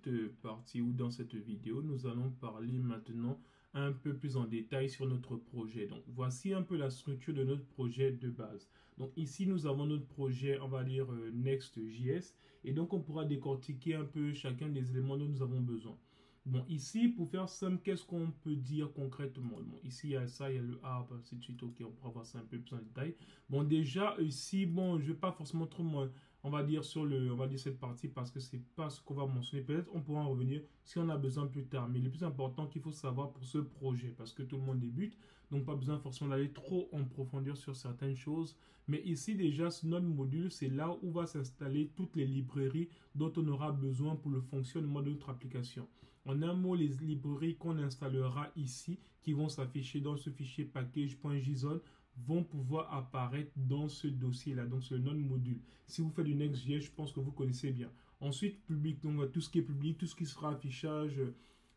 cette partie ou dans cette vidéo, nous allons parler maintenant un peu plus en détail sur notre projet. Donc, voici un peu la structure de notre projet de base. Donc, ici, nous avons notre projet, on va dire Next.js. Et donc, on pourra décortiquer un peu chacun des éléments dont nous avons besoin. Bon, ici, pour faire simple, qu'est-ce qu'on peut dire concrètement? Bon, ici, il y a ça, il y a le arbre, ainsi de suite. Ok, on pourra voir ça un peu plus en détail. Bon, déjà, ici, bon, je ne vais pas forcément trop, on va dire, on va dire cette partie parce que c'est pas ce qu'on va mentionner. Peut-être on pourra en revenir si on a besoin plus tard. Mais le plus important qu'il faut savoir pour ce projet, parce que tout le monde débute, donc pas besoin forcément d'aller trop en profondeur sur certaines choses. Mais ici, déjà, sur notre module, c'est là où va s'installer toutes les librairies dont on aura besoin pour le fonctionnement de notre application. En un mot, les librairies qu'on installera ici, qui vont s'afficher dans ce fichier package.json, vont pouvoir apparaître dans ce dossier-là, donc sur notre module. Si vous faites du Next.js, je pense que vous connaissez bien. Ensuite, public, donc tout ce qui est public, tout ce qui sera affichage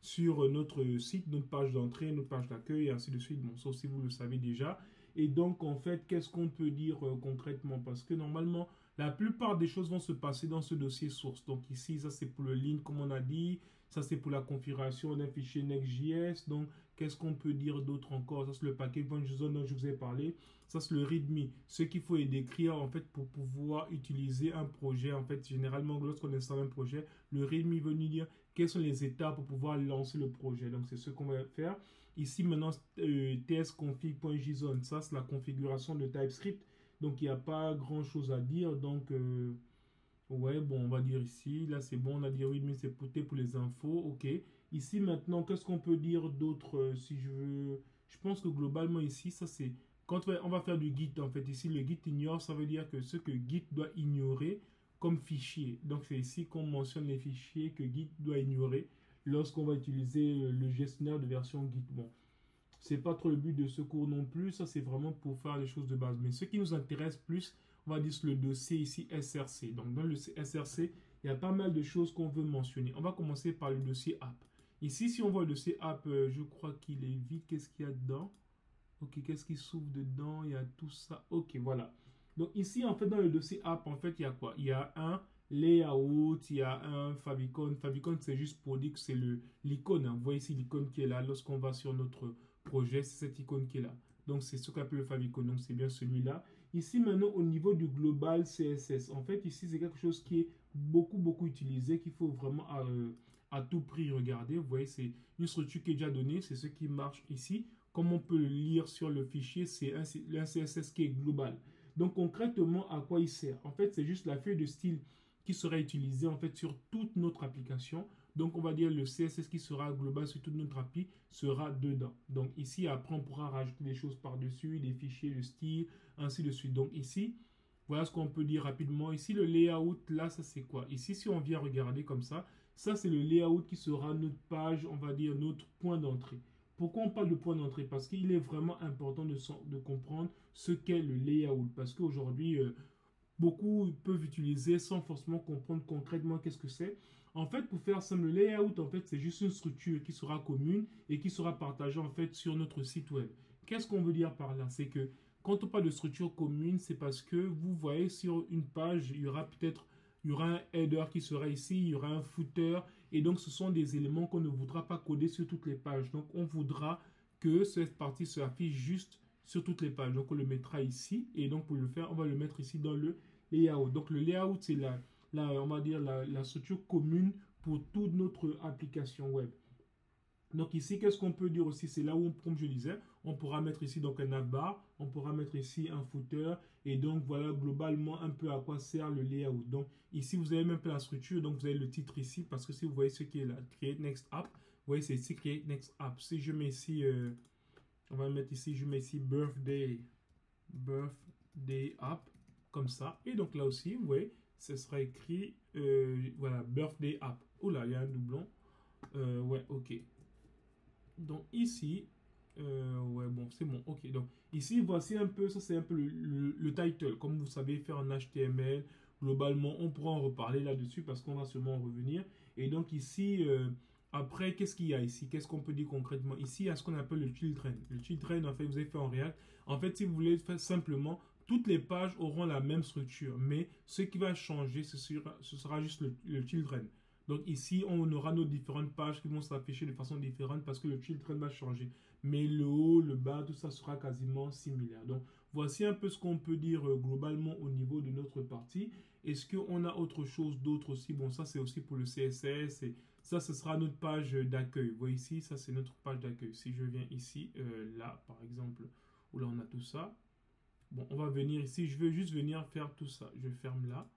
sur notre site, notre page d'entrée, notre page d'accueil, et ainsi de suite. Bon, ça aussi, vous le savez déjà. Et donc, en fait, qu'est-ce qu'on peut dire concrètement? Parce que normalement, la plupart des choses vont se passer dans ce dossier source. Donc ici, ça c'est pour le link, comme on a dit. Ça c'est pour la configuration d'un fichier Next.js. Donc, qu'est-ce qu'on peut dire d'autre encore? Ça c'est le package.json dont je vous ai parlé. Ça c'est le README. Ce qu'il faut décrire en fait pour pouvoir utiliser un projet. En fait, généralement, lorsqu'on installe un projet, le README veut nous dire quelles sont les étapes pour pouvoir lancer le projet. Donc, c'est ce qu'on va faire. Ici, maintenant, tsconfig.json, ça c'est la configuration de TypeScript. Donc, il n'y a pas grand-chose à dire. Donc, ouais, bon, on va dire ici. Là, c'est bon. On a dit oui, mais c'est pour les infos. OK. Ici, maintenant, qu'est-ce qu'on peut dire d'autre si je veux... Je pense que globalement, ici, ça, c'est... Quand on va faire du Git, en fait, ici, le Git ignore, ça veut dire que ce que Git doit ignorer comme fichier. Donc, c'est ici qu'on mentionne les fichiers que Git doit ignorer lorsqu'on va utiliser le gestionnaire de version Git. Bon, c'est pas trop le but de ce cours non plus. Ça, c'est vraiment pour faire les choses de base. Mais ce qui nous intéresse plus, on va dire le dossier ici SRC. Donc, dans le SRC, il y a pas mal de choses qu'on veut mentionner. On va commencer par le dossier app. Ici, si on voit le dossier app, je crois qu'il est vide. Qu'est-ce qu'il y a dedans? Ok, qu'est-ce qui s'ouvre dedans? Il y a tout ça. Ok, voilà. Donc, ici, en fait, dans le dossier app, en fait, il y a quoi? Il y a un layout, il y a un favicon. Favicon, c'est juste pour dire que c'est l'icône. Vous voyez ici l'icône qui est là. Lorsqu'on va sur notre projet, c'est cette icône qui est là. Donc, c'est ce qu'on appelle le favicon. Donc, c'est bien celui-là. Ici, maintenant, au niveau du global CSS, en fait, ici, c'est quelque chose qui est beaucoup utilisé, qu'il faut vraiment à tout prix regarder. Vous voyez, c'est une structure qui est déjà donnée. C'est ce qui marche ici. Comme on peut le lire sur le fichier, c'est un CSS qui est global. Donc, concrètement, à quoi il sert? En fait, c'est juste la feuille de style qui sera utilisée en fait sur toute notre application. Donc, on va dire le CSS qui sera global sur toute notre appli sera dedans. Donc, ici, après, on pourra rajouter des choses par-dessus, des fichiers de style, ainsi de suite. Donc, ici, voilà ce qu'on peut dire rapidement. Ici, le layout, là, ça c'est quoi? Ici, si on vient regarder comme ça c'est le layout qui sera notre page, on va dire notre point d'entrée. Pourquoi on parle de point d'entrée? Parce qu'il est vraiment important de comprendre ce qu'est le layout. Parce qu'aujourd'hui, beaucoup peuvent utiliser sans forcément comprendre concrètement qu'est-ce que c'est. En fait, pour faire simple, le layout, en fait, c'est juste une structure qui sera commune et qui sera partagée, en fait, sur notre site web. Qu'est-ce qu'on veut dire par là? C'est que quand on parle de structure commune, c'est parce que vous voyez sur une page, il y aura un header qui sera ici, il y aura un footer, et donc ce sont des éléments qu'on ne voudra pas coder sur toutes les pages. Donc, on voudra que cette partie s'affiche juste sur toutes les pages. Donc, on le mettra ici, et donc pour le faire, on va le mettre ici dans le layout. Donc, le layout, c'est on va dire la structure commune pour toute notre application web. Donc ici, qu'est-ce qu'on peut dire aussi? C'est là où, comme je disais, on pourra mettre ici donc un navbar, on pourra mettre ici un footer, et donc voilà globalement un peu à quoi sert le layout. Donc ici, vous avez même peu la structure, donc vous avez le titre ici, parce que si vous voyez ce qui est là, Create Next App, vous voyez c'est ici Create Next App. Si je mets ici, on va mettre ici, je mets ici Birthday App, comme ça, et donc là aussi, vous voyez, ce sera écrit, voilà, Birthday App. Oula, il y a un doublon. Ouais, ok. Donc ici, ouais, bon, c'est bon, ok. Donc ici, voici un peu, ça c'est un peu le title. Comme vous savez faire en HTML, globalement, on pourra en reparler là-dessus parce qu'on va sûrement en revenir. Et donc ici, après, qu'est-ce qu'il y a ici? Qu'est-ce qu'on peut dire concrètement? Ici, il y a ce qu'on appelle le children. Le children, en fait, vous avez fait en React. En fait, si vous voulez faire simplement, toutes les pages auront la même structure. Mais ce qui va changer, ce sera juste le children. Donc ici, on aura nos différentes pages qui vont s'afficher de façon différente parce que le children va changer. Mais le haut, le bas, tout ça sera quasiment similaire. Donc voici un peu ce qu'on peut dire globalement au niveau de notre partie. Est-ce qu'on a autre chose d'autre aussi? Bon, ça c'est aussi pour le CSS et ça, ce sera notre page d'accueil. Vous voyez ici, ça c'est notre page d'accueil. Si je viens ici, là par exemple, où là on a tout ça. Bon, on va venir ici. Je veux juste venir faire tout ça. Je ferme là.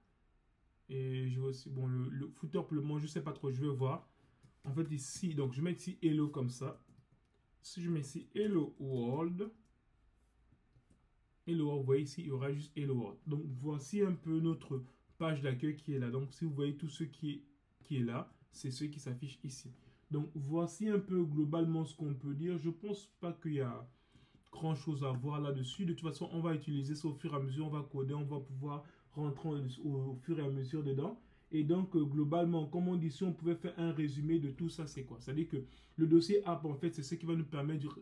Et je vais aussi, bon, le footer pour le moment, je ne sais pas trop. Je vais voir. En fait, ici, donc je mets ici Hello comme ça. Si je mets ici Hello World. Hello World, vous voyez ici, il y aura juste Hello World. Donc voici un peu notre page d'accueil qui est là. Donc si vous voyez tout ce qui est là, c'est ce qui s'affiche ici. Donc voici un peu globalement ce qu'on peut dire. Je ne pense pas qu'il y a grand chose à voir là-dessus. De toute façon, on va utiliser ça au fur et à mesure. On va coder, on va pouvoir rentrer au fur et à mesure dedans. Et donc, globalement, comme on dit, si on pouvait faire un résumé de tout ça, c'est quoi? C'est-à-dire que le dossier app, en fait, c'est ce qui va nous permettre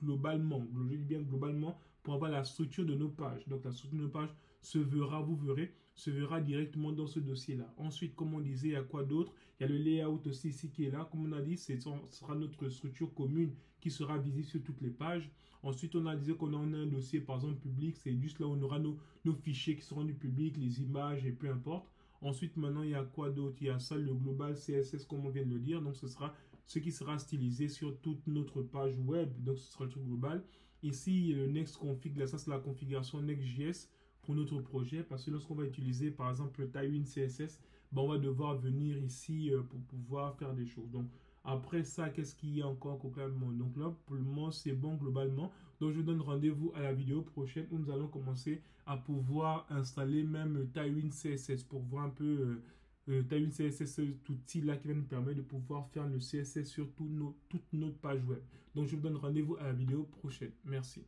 globalement, je dis bien globalement, pour avoir la structure de nos pages. Donc, la structure de nos pages se verra, vous verrez, se verra directement dans ce dossier-là. Ensuite, comme on disait, il y a quoi d'autre? Il y a le layout aussi ici qui est là. Comme on a dit, ce sera notre structure commune qui sera visible sur toutes les pages. Ensuite, on a dit qu'on a un dossier, par exemple, public. C'est juste là où on aura nos fichiers qui seront du public, les images et peu importe. Ensuite, maintenant, il y a quoi d'autre? Il y a ça, le global CSS, comme on vient de le dire. Donc, ce sera ce qui sera stylisé sur toute notre page web. Donc, ce sera le truc global. Ici, le next config, là, ça, c'est la configuration Next.js pour notre projet. Parce que lorsqu'on va utiliser, par exemple, le Tailwind CSS, ben, on va devoir venir ici pour pouvoir faire des choses. Donc, après ça, qu'est-ce qu'il y a encore globalement? Donc là, pour le moment, c'est bon globalement. Donc, je vous donne rendez-vous à la vidéo prochaine où nous allons commencer à pouvoir installer même Tailwind CSS pour voir un peu Tailwind CSS, cet outil-là qui va nous permettre de pouvoir faire le CSS sur toute notre page web. Donc, je vous donne rendez-vous à la vidéo prochaine. Merci.